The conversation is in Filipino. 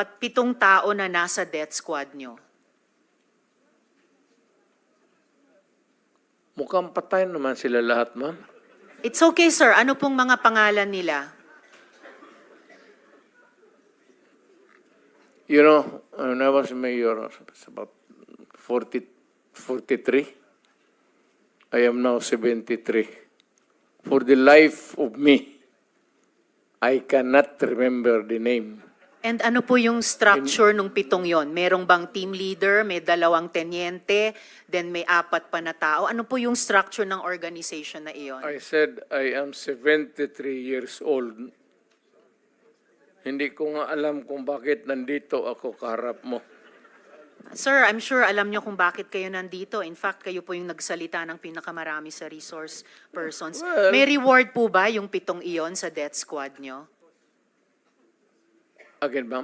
7 tao na nasa death squad nyo? Mukhang patay naman sila lahat, ma'am. It's okay, sir. Ano pong mga pangalan nila? You know, when I was mayor, it's about 43. I am now 73. For the life of me, I cannot remember the name. And ano po yung structure nung 7 yon? Merong bang team leader, may 2 tenyente, then may 4 pa na tao? Ano po yung structure ng organization na iyon? I said I am 73 years old. Hindi ko nga alam kung bakit nandito ako kaharap mo. Sir, I'm sure alam nyo kung bakit kayo nandito. In fact, kayo po yung nagsalita ng pinakamarami sa resource persons. Well, May reward po ba yung 7 iyon sa death squad nyo? Again, ma'am?